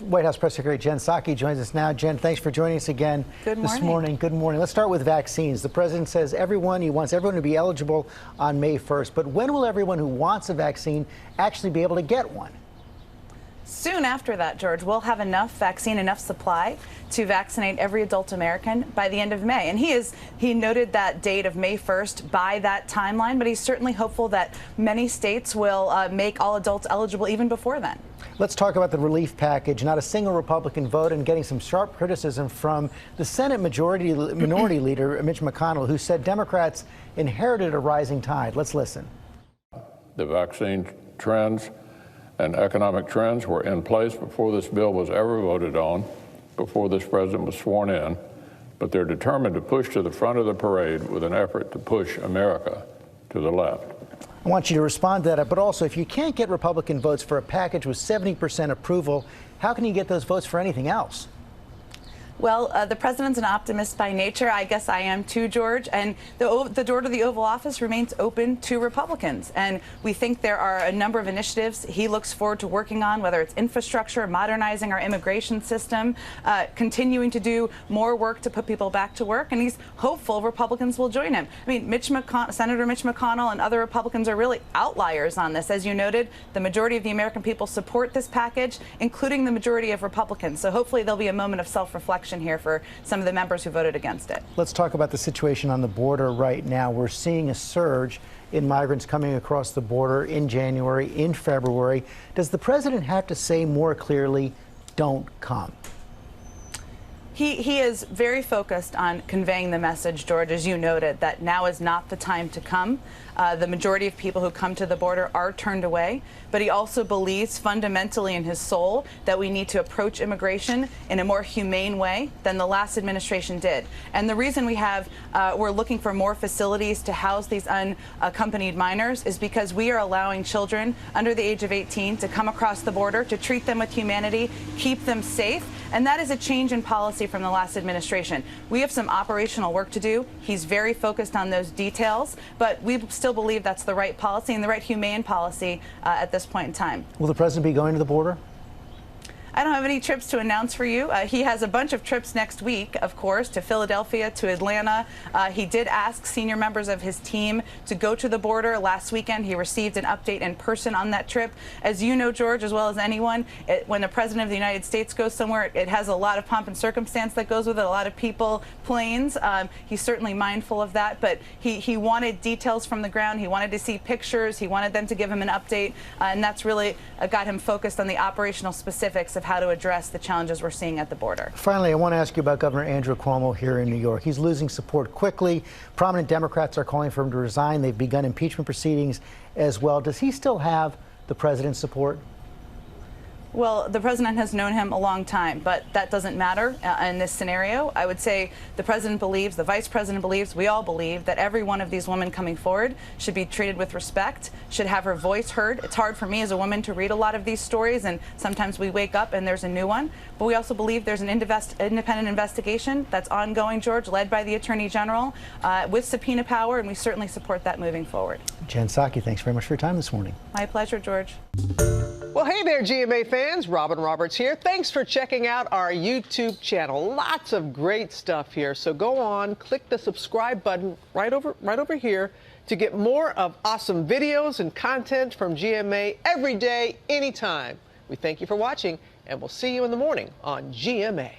White House Press Secretary Jen Psaki joins us now. Jen, thanks for joining us again this morning. Good morning. Let's start with vaccines. The president says he wants everyone to be eligible on May 1st. But when will everyone who wants a vaccine actually be able to get one? Soon after that, George, we'll have enough vaccine, enough supply to vaccinate every adult American by the end of May. And he noted that date of May 1st by that timeline, but he's certainly hopeful that many states will make all adults eligible even before then. Let's talk about the relief package. Not a single Republican vote, and getting some sharp criticism from the Senate Minority Leader Mitch McConnell, who said Democrats inherited a rising tide. Let's listen. The vaccine trends and economic trends were in place before this bill was ever voted on, before this president was sworn in, but they're determined to push to the front of the parade with an effort to push America to the left. I want you to respond to that, but also, if you can't get Republican votes for a package with 70% approval, how can you get those votes for anything else? Well, the president's an optimist by nature. I guess I am too, George. And the door to the Oval Office remains open to Republicans. And we think there are a number of initiatives he looks forward to working on, whether it's infrastructure, modernizing our immigration system, continuing to do more work to put people back to work. And he's hopeful Republicans will join him. I mean, Senator Mitch McConnell and other Republicans are really outliers on this. As you noted, the majority of the American people support this package, including the majority of Republicans. So hopefully there'll be a moment of self-reflection here for some of the members who voted against it. Let's talk about the situation on the border right now. We're seeing a surge in migrants coming across the border in January, in February. Does the president have to say more clearly, don't come? He is very focused on conveying the message, George, as you noted, that now is not the time to come. The majority of people who come to the border are turned away, but he also believes fundamentally in his soul that we need to approach immigration in a more humane way than the last administration did. And the reason we're looking for more facilities to house these unaccompanied minors is because we are allowing children under the age of 18 to come across the border, to treat them with humanity, keep them safe. And that is a change in policy from the last administration. We have some operational work to do. He's very focused on those details, but we still believe that's the right policy and the right humane policy at this point in time. Will the president be going to the border? I don't have any trips to announce for you. He has a bunch of trips next week, of course, to Philadelphia, to Atlanta. He did ask senior members of his team to go to the border. Last weekend, he received an update in person on that trip. As you know, George, as well as anyone, when the president of the United States goes somewhere, it has a lot of pomp and circumstance that goes with it, a lot of people, planes. He's certainly mindful of that, but he wanted details from the ground. He wanted to see pictures. He wanted them to give him an update, and that's really got him focused on the operational specifics of how to address the challenges we're seeing at the border. Finally, I want to ask you about Governor Andrew Cuomo here in New York. He's losing support quickly. Prominent Democrats are calling for him to resign. They've begun impeachment proceedings as well. Does he still have the president's support? Well, the president has known him a long time, but that doesn't matter in this scenario. I would say the president believes, the vice president believes, we all believe that every one of these women coming forward should be treated with respect, should have her voice heard. It's hard for me as a woman to read a lot of these stories, and sometimes we wake up and there's a new one. But we also believe there's an independent investigation that's ongoing, George, led by the Attorney General with subpoena power, and we certainly support that moving forward. Jen Psaki, thanks very much for your time this morning. My pleasure, George. Well, hey there, GMA fans. Robin Roberts here. Thanks for checking out our YouTube channel. Lots of great stuff here. So go on, click the subscribe button right over here to get more of awesome videos and content from GMA every day, anytime. We thank you for watching, and we'll see you in the morning on GMA.